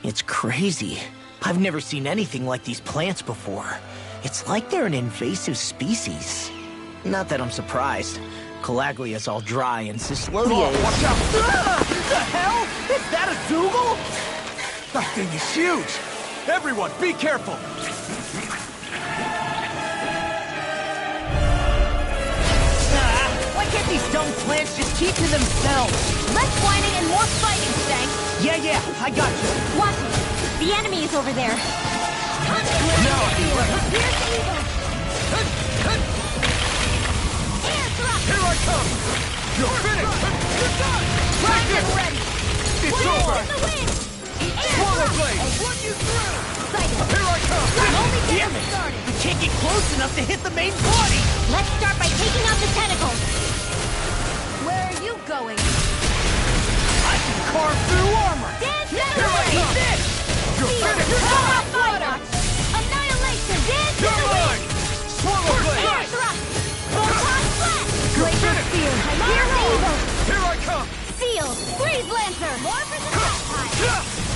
It's crazy. I've never seen anything like these plants before. It's like they're an invasive species. Not that I'm surprised. Calaglia's all dry and Cislodia is... Watch out! The hell? Is that a Dougal? That thing is huge! Everyone, be careful! Why can't these dumb plants just keep to themselves? Less whining and more fighting, Stank! Yeah, I got you. Watch it! The enemy is over there! Now I can rest! Here's the evil! Air thrust! Here I come! You're finished! You're done! Primed and ready! It's Wind over! in the wind! Air Swallow thrust! blade! I'll run you through! Sighted! Here I come! I'm only Damn getting it! started! I can't get close enough to hit the main body! Let's start by taking out the tentacles! Where are you going? I can carve through armor! Dance in the Here I wind! come! This! You're finished! You're not water! Annihilation! Dance in You're the wind! mine! Swallow blade! Air thrust! Photon flash! You're Glacier finished! spear! Here's the evil! Here I come! Seal! Freeze lancer! More for the top time!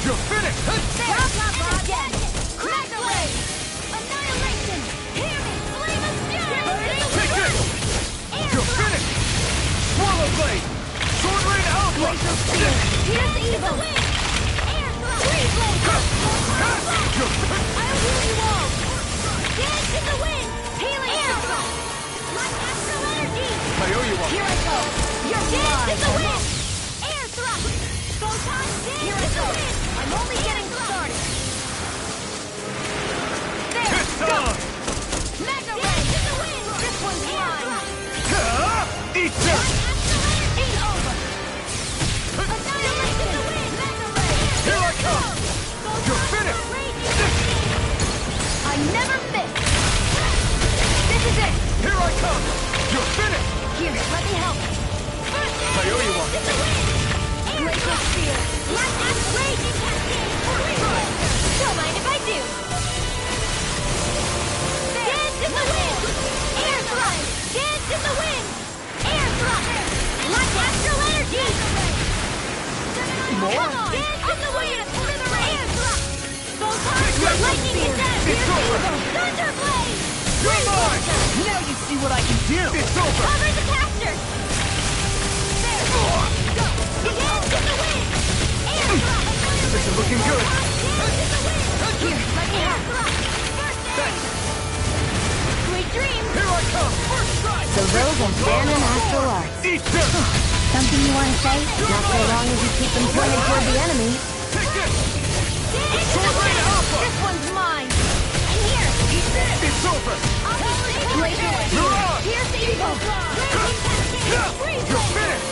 You're finished! Blah, blah, blah, again! Crack the blade! Annihilation! Hear me! Flame of fury! Take this! Air You're thrust! finished! Swallow blade! Sword rain alpha! Glacier spear! Here's the evil! Air thrust! Freeze lancer! Photon flash! I'll heal you all! Dance in the wind! Healing air thrust! Like astral energy! I owe you one! Here I go! You're dance in the wind! Air thrust! Photon dance in the wind! I'm only getting started! There! It's Go! done! Mega ray! Dance in the wind! This one's mine! Eat this! Ain't over! Annihilation in the wind! Mega ray! Here I come! You're finished! I never miss! This is it! Here I come! You're finished! Here, let me help! I owe you one! In the wind! Glacial spear! Like that raging cascade! Don't mind if I do! Dance in the wind! Air thrust! Dance in the wind! Air thrust! Like astral energy! More? Come on! Dance in the wind! Air thrust! Photon lightning attack! It's over! Thunder blade! You're mine! Now you see what I can do! It's over! Cover the caster! There! Go! Dance in the wind! Air thrust! This is looking good! Dance in the wind! Here, let me help! Thanks! Sweet dreams! Here I come! First strike! So those are Dahna martial arts. Eat this! Something you want to say? Not so long as you keep them pointed toward the enemy. Take this! Sword rain alpha! This one's mine! And here! Eat this! It's over! Glacial You're on! Here's the evil! You're finished!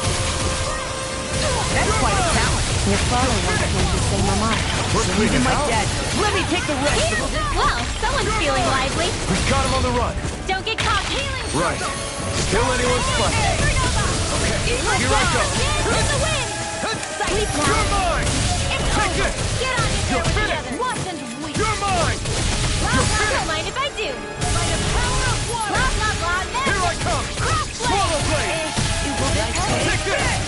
That's quite a talent. Your father once told the same remark. We're cleaning Even my house. dad. Let me take the rest of them. Well, someone's feeling lively. We've got him on the run. Don't get caught healing. Right. Still anyone's fun. Okay, here I go. In the wind! Sleep now. You're mine! It's Take over. this! Get on in You're there with the finished. others. Watch and weep. You're mine! You're Don't finished! mind if I do. By the power of water. Blah, blah, blah. Magic. Here I come! Cross blade. Swallow blade! It will be Take this!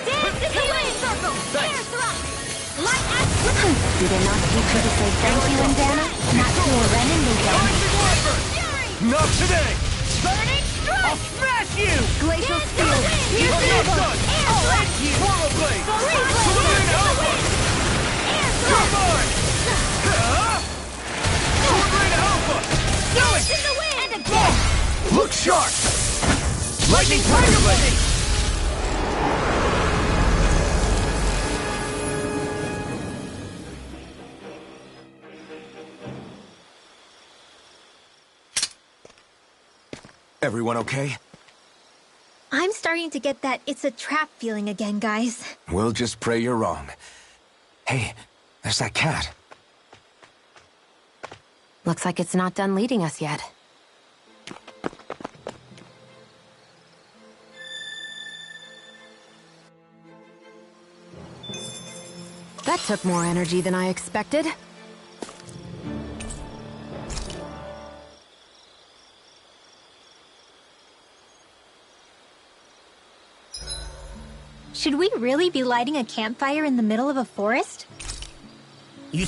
Dance in the wind. Circle. Thanks. Air thrust. Light astral. Do they not teach you to say thank you in Dahna? Not to a Renin they don't. Fury. Not today! Burning strike. I'll smash you! Glacial steel. Here's I'm the not evil. done! Air thrust. Swallow blade! Freeze Sword blade. rain alpha! Air You're thrust. mine! Sword rain alpha! Dance in the wind. And again. Look sharp! Lightning tiger blade! Everyone okay? I'm starting to get that it's a trap feeling again, guys. We'll just pray you're wrong. Hey, there's that cat. Looks like it's not done leading us yet. That took more energy than I expected. Should we really be lighting a campfire in the middle of a forest? You...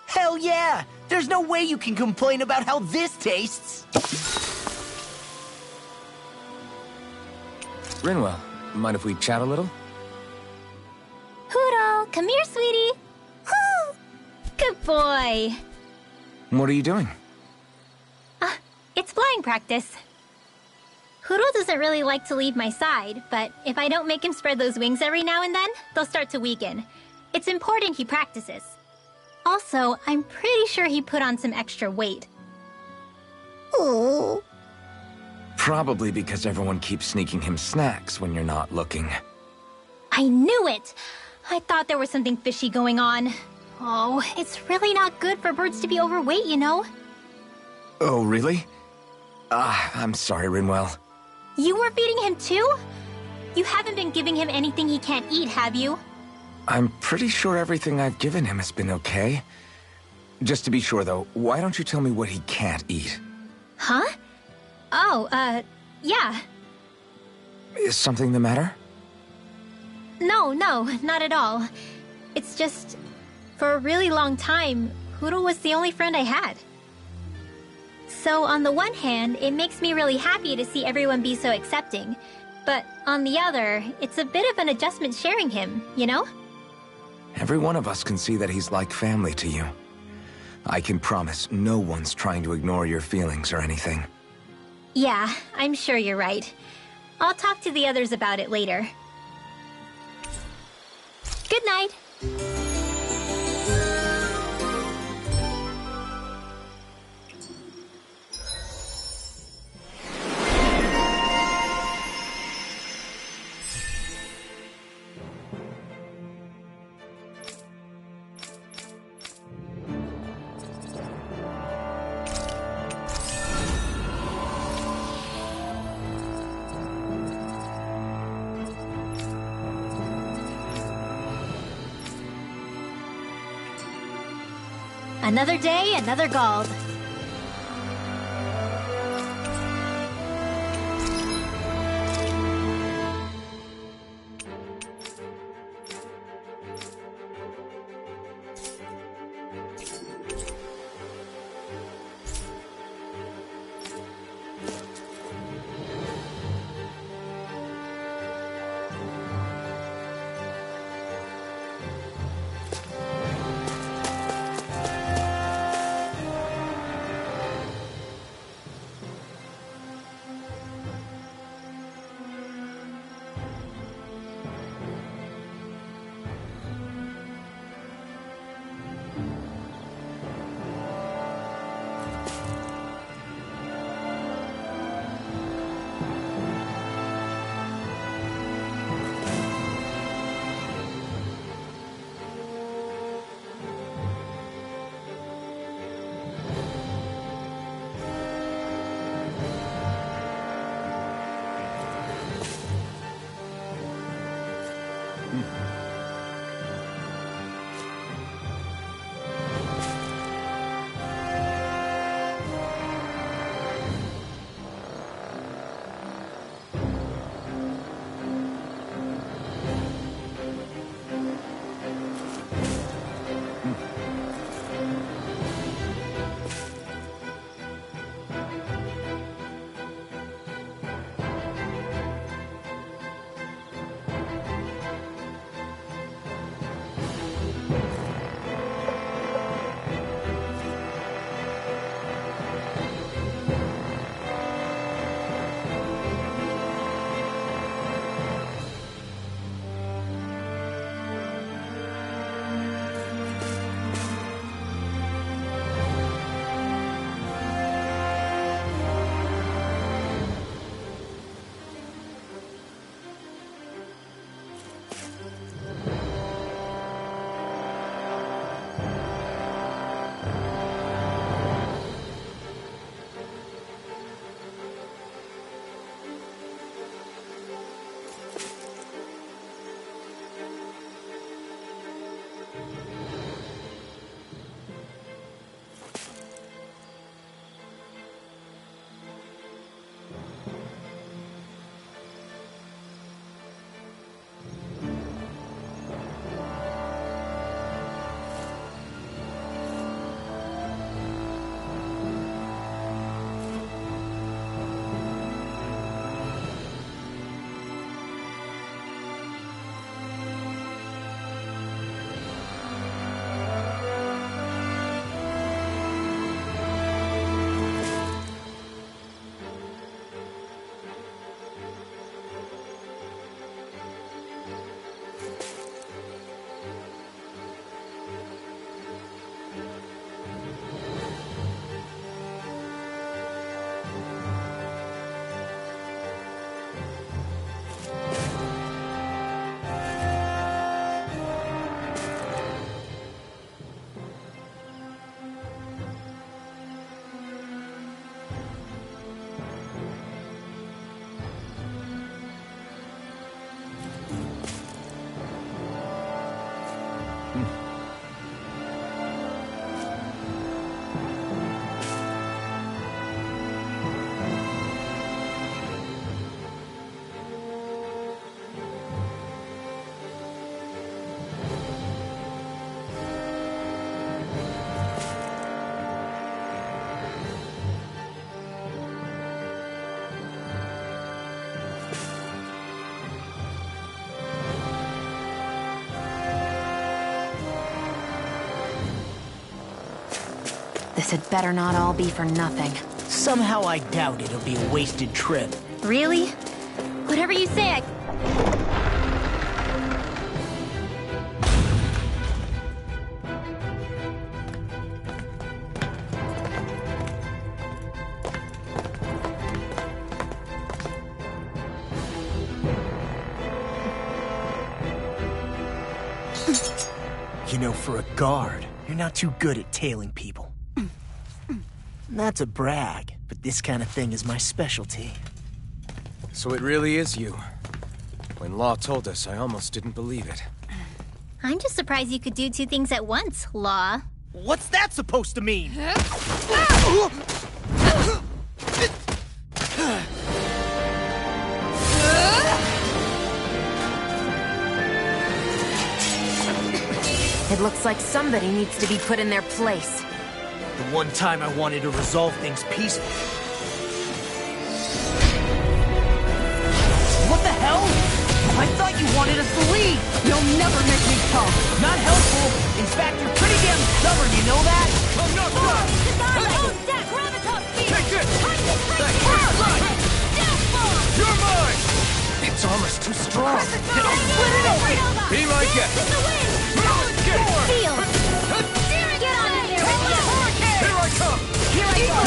Hell yeah! There's no way you can complain about how this tastes! Rinwell, mind if we chat a little? Huro, come here, sweetie. Woo! Good boy. What are you doing? It's flying practice. Huro doesn't really like to leave my side, but if I don't make him spread those wings every now and then, they'll start to weaken. It's important he practices. Also, I'm pretty sure he put on some extra weight. Oh. Probably because everyone keeps sneaking him snacks when you're not looking. I knew it! I thought there was something fishy going on. Oh, it's really not good for birds to be overweight, you know? Oh, really? I'm sorry, Rinwell. You were feeding him too? You haven't been giving him anything he can't eat, have you? I'm pretty sure everything I've given him has been okay. Just to be sure, though, why don't you tell me what he can't eat? Huh? Oh, yeah. Is something the matter? No, not at all. It's just, for a really long time, Huro was the only friend I had. So on the one hand, it makes me really happy to see everyone be so accepting. But on the other, it's a bit of an adjustment sharing him, you know? Every one of us can see that he's like family to you. I can promise no one's trying to ignore your feelings or anything. Yeah, I'm sure you're right. I'll talk to the others about it later. Good night. Another day, another Gald. This had better not all be for nothing. Somehow I doubt it'll be a wasted trip. Really? Whatever you say, You know, for a guard, you're not too good at tailing people. Not to brag, but this kind of thing is my specialty. So it really is you. When Law told us, I almost didn't believe it. I'm just surprised you could do two things at once, Law. What's that supposed to mean? It looks like somebody needs to be put in their place. The one time I wanted to resolve things peacefully. What the hell? I thought you wanted us to leave! You'll never make me talk! Not helpful! In fact, you're pretty damn stubborn, you know that? I'm not done! Take this! You're mine! It's almost too strong! Be my guest! Get on in there! Here I come! Here I go!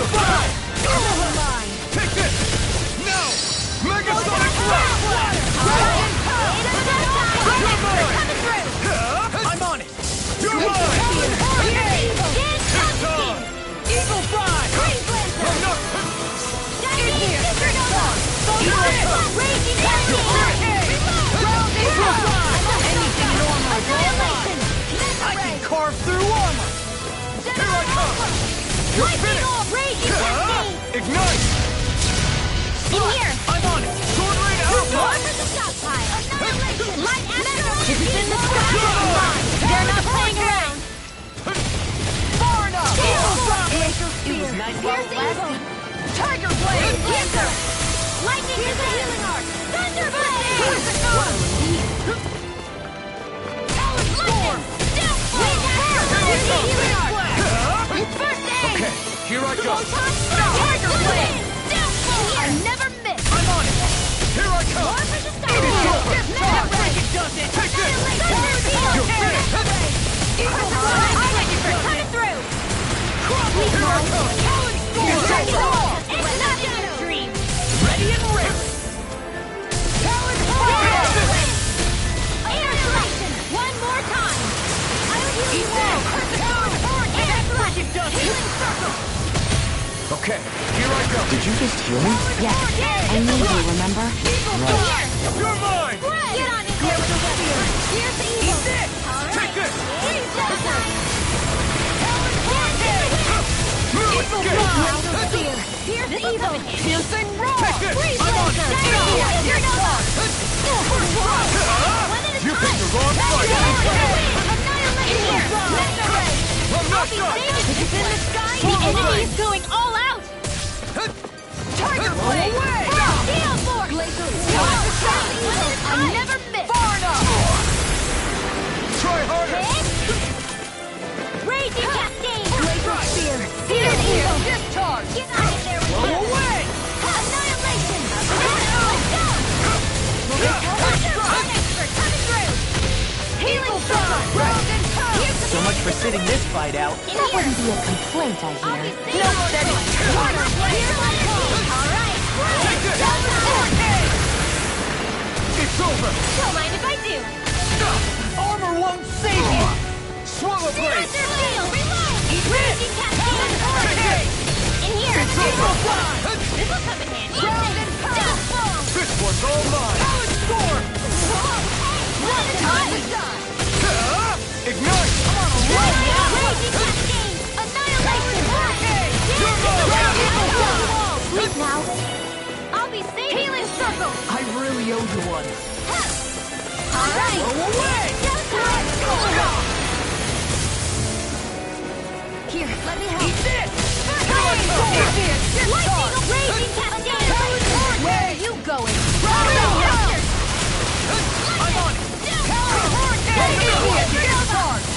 Never mind! Take this! Now! Megasonic Blast! I'm on it! You're mine! Eagle Fly! I'm not... In here! Raging Round Eagle Fly! Anything normal is all mine! I can carve through armor! Here I come! You're finished! Ignite! In here! I'm on it! Sword Rain Alphen! This is in the sky! They're not playing around! Far enough! It was nice while it lasted. Tiger Blade! Cancer! Lightning is a healing arc! Thunder Blade! Storm! Healing arc! First aid! Okay, here I go! Tiger Blade! I never miss! I'm on it! Here I come! It's over! It does it! Take this! You're finished! Eagle Fly! Coming through! Here I come! It's not in a dream! Ready and ready! Air selection! One more time! I'll heal you all! Air selection! Healing circle! Okay, here I go! Did you just hear me? Yes, I need you, remember? Here! You're mine! Get on in there with the weapon! Here's the evil! Take this! Here's that time! Eagle Fly! Here's the evil! Piercing Roar! Take this! I'm on it! You're not! You picked the wrong fight! I'm not done! It's in the sky! The enemy is going all out! Tiger Blade! Steel Force! I never miss! Far enough! Try harder! Raging Cascade! Laser Spear! Steel Eagle! Discharge! Get out of there with Blow you! away! Annihilation! Let's go! Expert coming through! Healing Circle! Round and pound! So much for sitting this fight out. In That here! wouldn't be a complaint, I I'll be hear. safe! No, steady! Here I come! Alright! Take this! It's over! Don't mind if I do! Armor won't save you! Swallow Blade! Laser Steel! Reload! Raging Cascade! In here! It's over! This will come in handy! Round and pound! This one's all mine! Storm! One time! Time is done! Ignite! I really owe you one. All right. Go away! Here, let me help. Eat this! Raging cascade! Where are you going? I'm on it!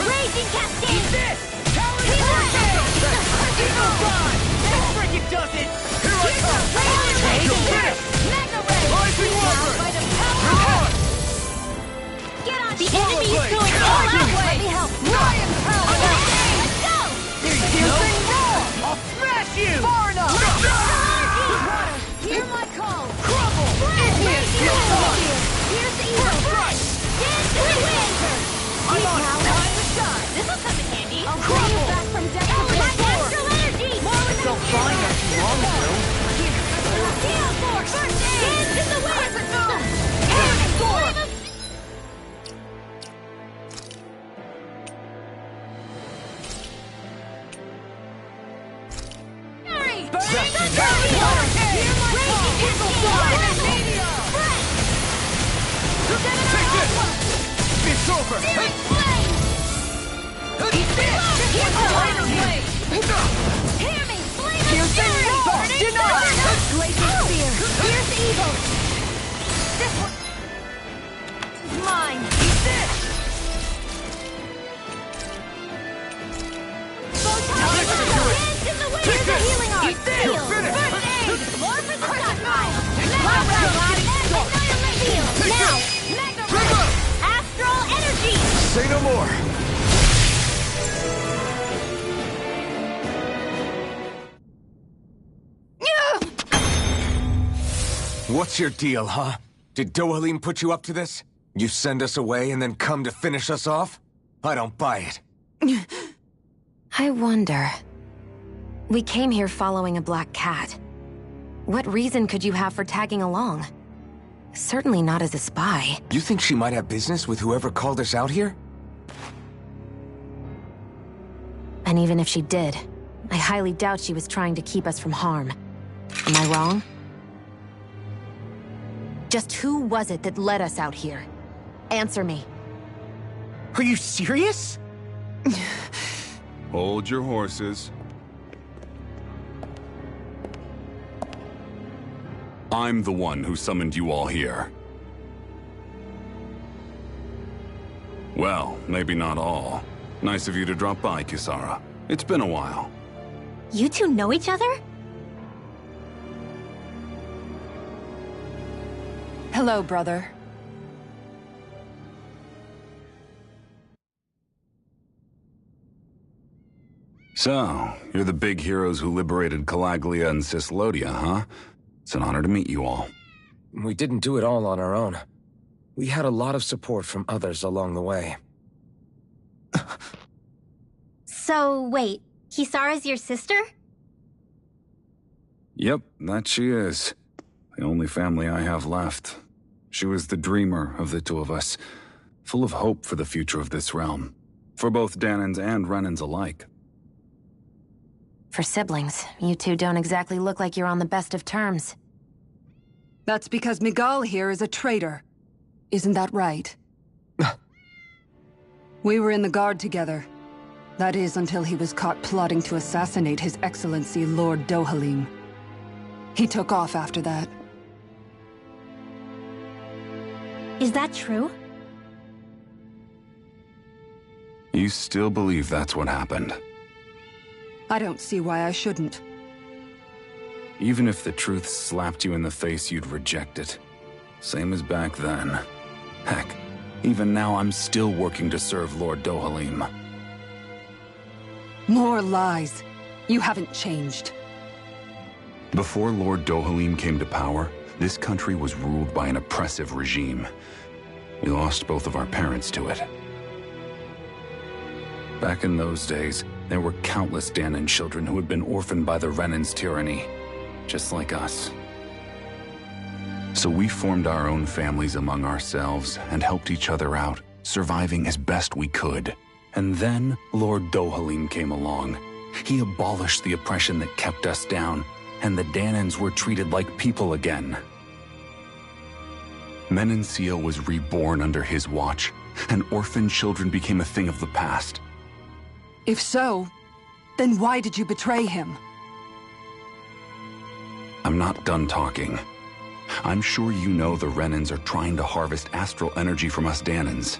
Raging cascade! Eat this! Frick, it does it! Here I come! Take this! Mega Ray! Rising Weapon! By the power! Get on! The enemy is going all out! Let me help! Lion power! Let's go! Piercing roar! I'll smash you! Far enough! Water! Hear my call! Crumble! Here's the evil! Dance to the wind! I'm on it! Time to shine! This'll come in handy! I'll bring you back from death to my astral energy! Don't find us long ago. Gale Force! Dance to the wind! It's over! Mine! Take this! Healing Eat this! You're finished! More for the stockpile! Now! Mega Ray! Astral energy! Say no more. What's your deal, huh? Did Dohalim put you up to this? You send us away and then come to finish us off? I don't buy it. I wonder. We came here following a black cat. What reason could you have for tagging along? Certainly not as a spy. You think she might have business with whoever called us out here? And even if she did, I highly doubt she was trying to keep us from harm. Am I wrong? Just who was it that led us out here? Answer me. Are you serious? Hold your horses. I'm the one who summoned you all here. Well, maybe not all. Nice of you to drop by, Kisara. It's been a while. You two know each other? Hello, brother. So, you're the big heroes who liberated Calaglia and Cislodia, huh? It's an honor to meet you all. We didn't do it all on our own. We had a lot of support from others along the way. So, wait. Kisara's your sister? Yep, that she is. The only family I have left. She was the dreamer of the two of us, full of hope for the future of this realm, for both Dahnans and Renans alike. For siblings, you two don't exactly look like you're on the best of terms. That's because Miguel here is a traitor. Isn't that right? We were in the Guard together. That is, until he was caught plotting to assassinate His Excellency Lord Dohalim. He took off after that. Is that true? You still believe that's what happened? I don't see why I shouldn't. Even if the truth slapped you in the face, you'd reject it. Same as back then. Heck, even now I'm still working to serve Lord Dohalim. More lies. You haven't changed. Before Lord Dohalim came to power, this country was ruled by an oppressive regime. We lost both of our parents to it. Back in those days, there were countless Dahnan children who had been orphaned by the Renan's tyranny, just like us. So we formed our own families among ourselves and helped each other out, surviving as best we could. And then Lord Dohalim came along. He abolished the oppression that kept us down, and the Dahnans were treated like people again. Menencia was reborn under his watch, and orphan children became a thing of the past. If so, then why did you betray him? I'm not done talking. I'm sure you know the Renans are trying to harvest astral energy from us Dahnans.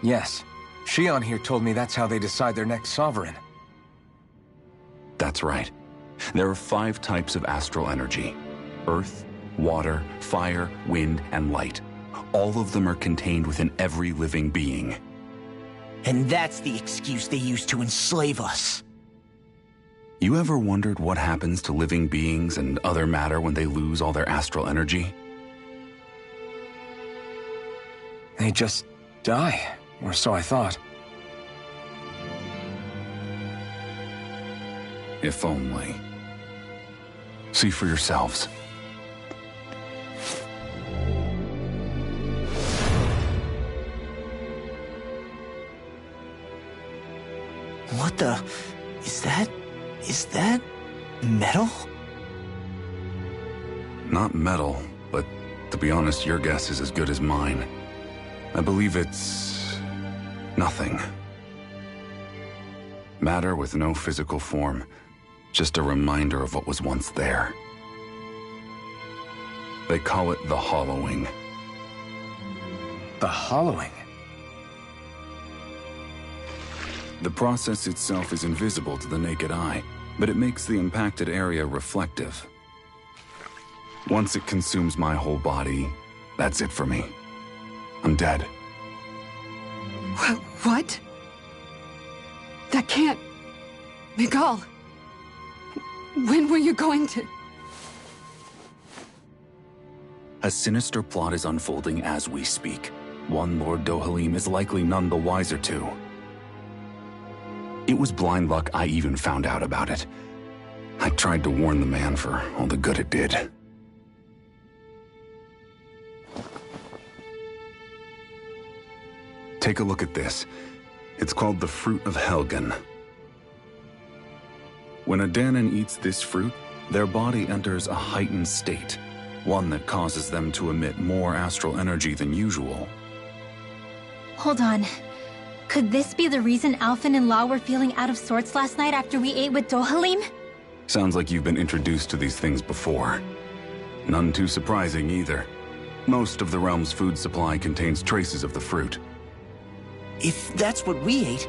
Yes. Shionne here told me that's how they decide their next sovereign. That's right. There are 5 types of astral energy: earth, water, fire, wind, and light. All of them are contained within every living being. And that's the excuse they use to enslave us. You ever wondered what happens to living beings and other matter when they lose all their astral energy? They just die, or so I thought. If only. See for yourselves. What the... Is that metal? Not metal, but to be honest, your guess is as good as mine. I believe it's... nothing. Matter with no physical form. Just a reminder of what was once there. They call it the hollowing. The hollowing? The process itself is invisible to the naked eye, but it makes the impacted area reflective. Once it consumes my whole body, that's it for me. I'm dead. What? That can't... Miguel! When were you going to... A sinister plot is unfolding as we speak. One Lord Dohalim is likely none the wiser to. It was blind luck I even found out about it. I tried to warn the man for all the good it did. Take a look at this. It's called the Fruit of Helgen. When a Dahnan eats this fruit, their body enters a heightened state, one that causes them to emit more astral energy than usual. Hold on. Could this be the reason Alphen and Lau were feeling out of sorts last night after we ate with Dohalim? Sounds like you've been introduced to these things before. None too surprising either. Most of the realm's food supply contains traces of the fruit. If that's what we ate,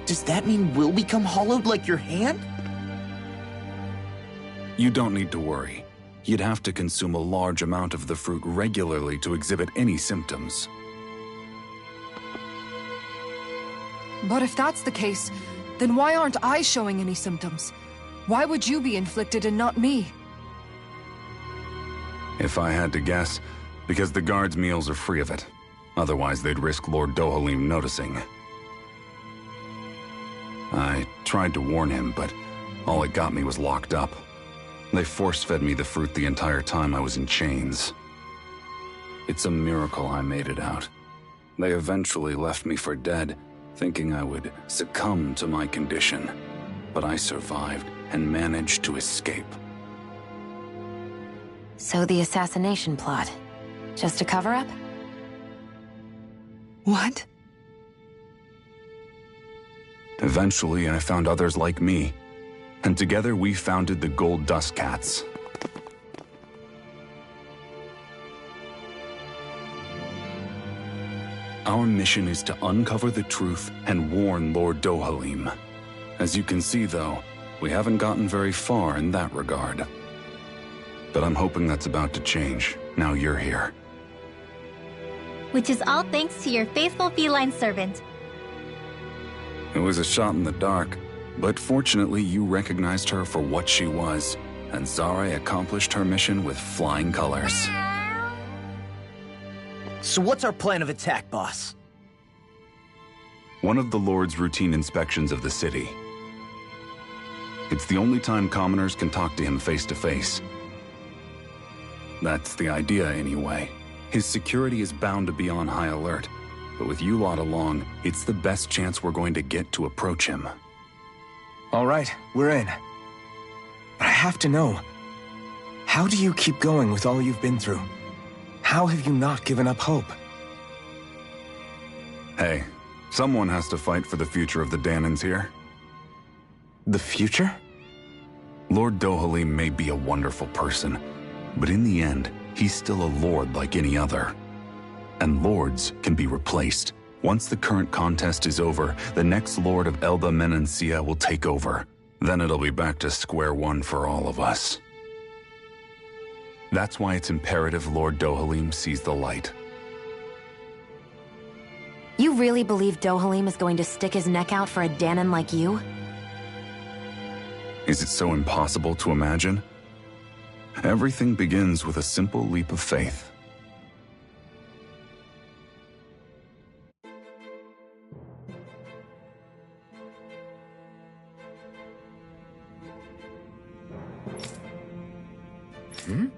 does that mean we'll become hollowed like your hand? You don't need to worry. You'd have to consume a large amount of the fruit regularly to exhibit any symptoms. But if that's the case, then why aren't I showing any symptoms? Why would you be inflicted and not me? If I had to guess, because the guards' meals are free of it. Otherwise, they'd risk Lord Dohalim noticing. I tried to warn him, but all it got me was locked up. They force-fed me the fruit the entire time I was in chains. It's a miracle I made it out. They eventually left me for dead, thinking I would succumb to my condition. But I survived and managed to escape. So the assassination plot, just a cover-up? What? Eventually, I found others like me, and together we founded the Gold Dust Cats. Our mission is to uncover the truth and warn Lord Dohalim. As you can see, though, we haven't gotten very far in that regard. But I'm hoping that's about to change, now you're here. Which is all thanks to your faithful feline servant. It was a shot in the dark, but fortunately you recognized her for what she was, and Zare accomplished her mission with flying colors. So what's our plan of attack, boss? One of the Lord's routine inspections of the city. It's the only time commoners can talk to him face to face. That's the idea, anyway. His security is bound to be on high alert, but with you lot along, it's the best chance we're going to get to approach him. All right, we're in. But I have to know, how do you keep going with all you've been through? How have you not given up hope? Hey, someone has to fight for the future of the Dahnans here. The future? Lord Dohalim may be a wonderful person, but in the end, he's still a lord like any other. And lords can be replaced. Once the current contest is over, the next lord of Elba Menancia will take over. Then it'll be back to square one for all of us. That's why it's imperative Lord Dohalim sees the light. You really believe Dohalim is going to stick his neck out for a Dahnan like you? Is it so impossible to imagine? Everything begins with a simple leap of faith. Hmm?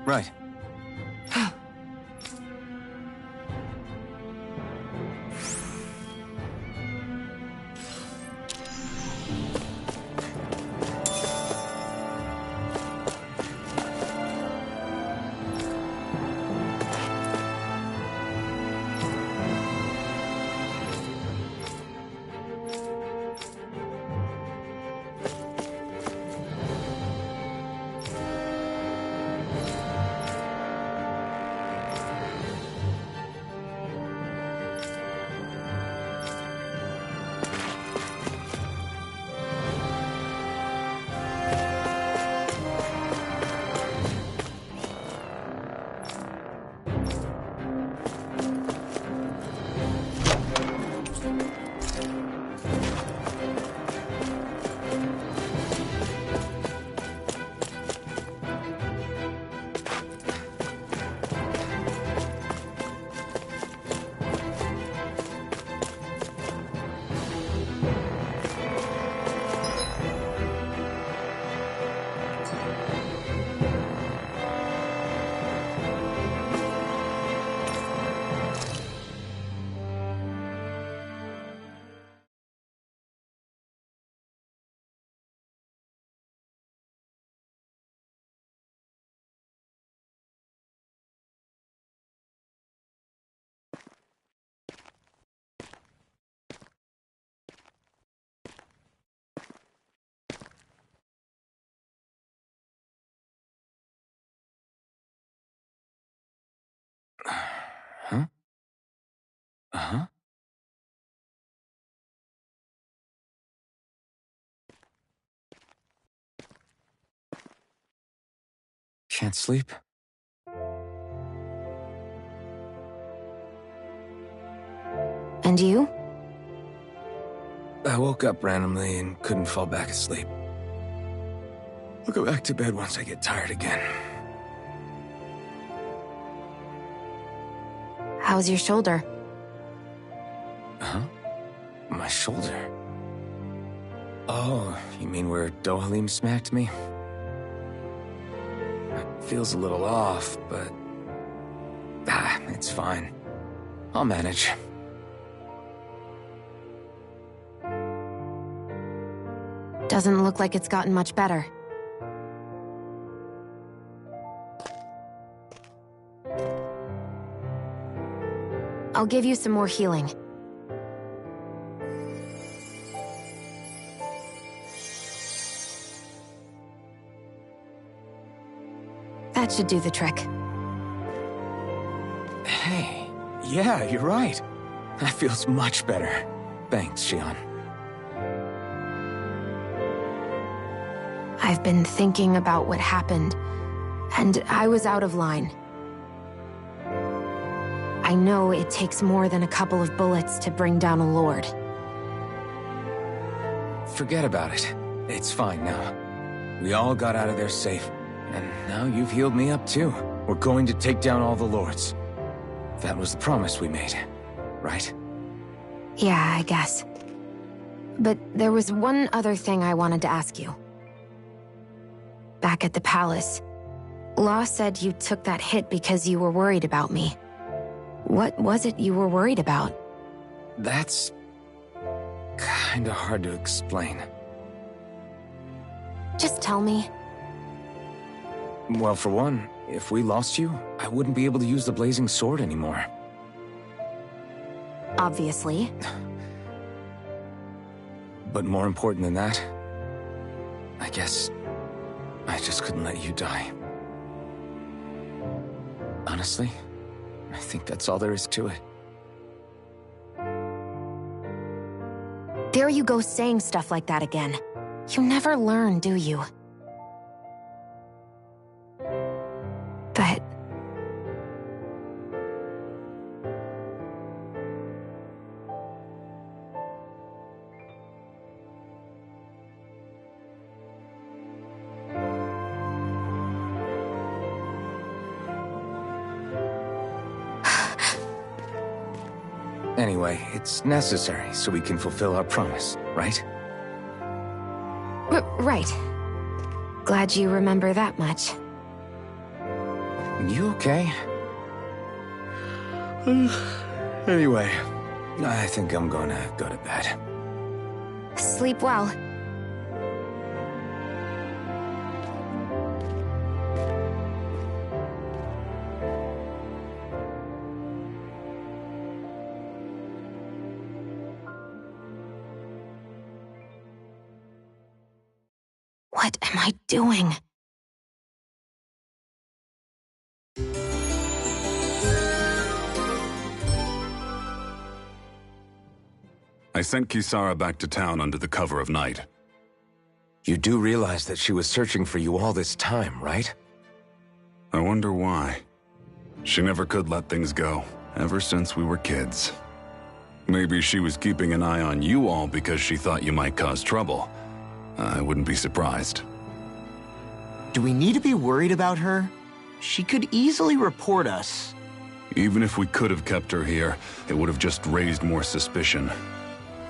Right. Huh? Uh-huh. Can't sleep? And you? I woke up randomly and couldn't fall back asleep. I'll go back to bed once I get tired again. How's your shoulder? Huh? My shoulder? Oh, you mean where Dohalim smacked me? It feels a little off, but... it's fine. I'll manage. Doesn't look like it's gotten much better. I'll give you some more healing. That should do the trick. Hey, yeah, you're right. That feels much better. Thanks, Shionne. I've been thinking about what happened, and I was out of line. I know it takes more than a couple of bullets to bring down a lord. Forget about it. It's fine now. We all got out of there safe, and now you've healed me up too. We're going to take down all the lords. That was the promise we made, right? Yeah, I guess. But there was one other thing I wanted to ask you. Back at the palace, Law said you took that hit because you were worried about me. What was it you were worried about? That's kinda hard to explain. Just tell me. Well, for one, if we lost you, I wouldn't be able to use the blazing sword anymore. Obviously. But more important than that, I guess I just couldn't let you die. Honestly, I think that's all there is to it. There you go saying stuff like that again. You never learn, do you? But... Anyway, it's necessary so we can fulfill our promise, right? Right. Glad you remember that much. You okay? Anyway, I think I'm gonna go to bed. Sleep well. What am I doing? I sent Kisara back to town under the cover of night. You do realize that she was searching for you all this time, right? I wonder why. She never could let things go, ever since we were kids. Maybe she was keeping an eye on you all because she thought you might cause trouble. I wouldn't be surprised. Do we need to be worried about her? She could easily report us. Even if we could have kept her here, it would have just raised more suspicion.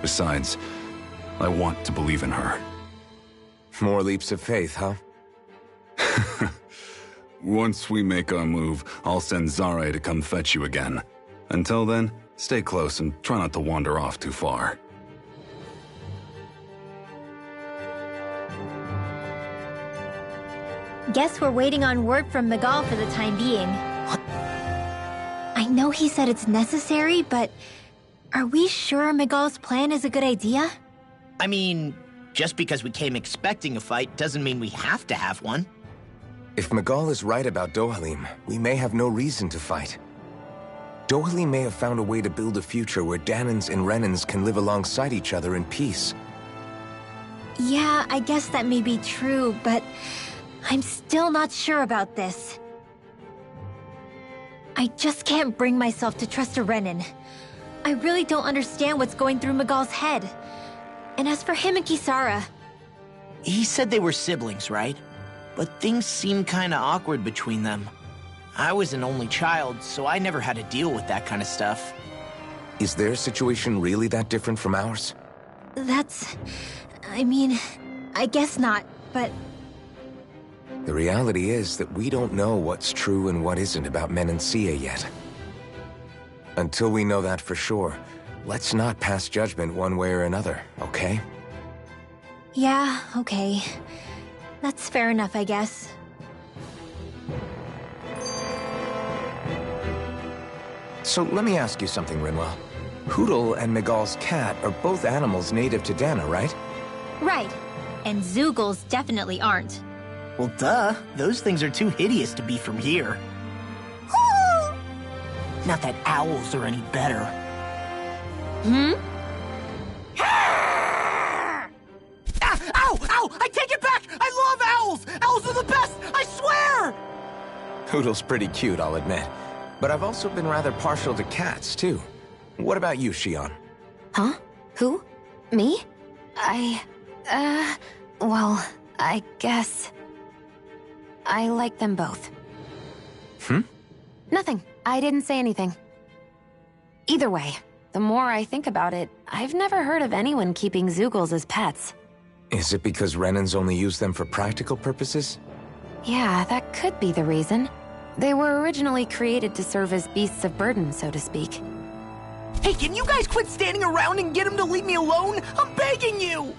Besides, I want to believe in her. More leaps of faith, huh? Once we make our move, I'll send Zare to come fetch you again. Until then, stay close and try not to wander off too far. Guess we're waiting on word from Miguel for the time being. I know he said it's necessary, but are we sure Miguel's plan is a good idea? I mean, just because we came expecting a fight doesn't mean we have to have one. If Miguel is right about Dohalim, we may have no reason to fight. Dohalim may have found a way to build a future where Dahnans and Renans can live alongside each other in peace. Yeah, I guess that may be true, but I'm still not sure about this. I just can't bring myself to trust a Renan. I really don't understand what's going through Miguel's head. And as for him and Kisara... He said they were siblings, right? But things seem kinda awkward between them. I was an only child, so I never had to deal with that kind of stuff. Is their situation really that different from ours? That's... I mean, I guess not, but... The reality is that we don't know what's true and what isn't about Menancia yet. Until we know that for sure, let's not pass judgment one way or another, okay? Yeah, okay. That's fair enough, I guess. So let me ask you something, Rinwell. Hootle and Miguel's cat are both animals native to Dahna, right? Right. And Zoogles definitely aren't. Well, duh. Those things are too hideous to be from here. Not that owls are any better. Hmm? Ow! Ow! I take it back! I love Poodle's pretty cute, I'll admit. But I've also been rather partial to cats, too. What about you, Shionne? Huh? Who? Me? Well, I guess... I like them both. Nothing. I didn't say anything. Either way, the more I think about it, I've never heard of anyone keeping Zeugles as pets. Is it because Renans only use them for practical purposes? Yeah, that could be the reason. They were originally created to serve as beasts of burden, so to speak. Hey, can you guys quit standing around and get him to leave me alone? I'm begging you!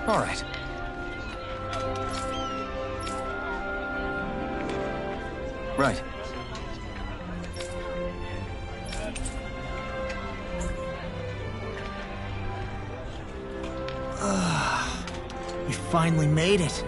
All right. Right. We finally made it.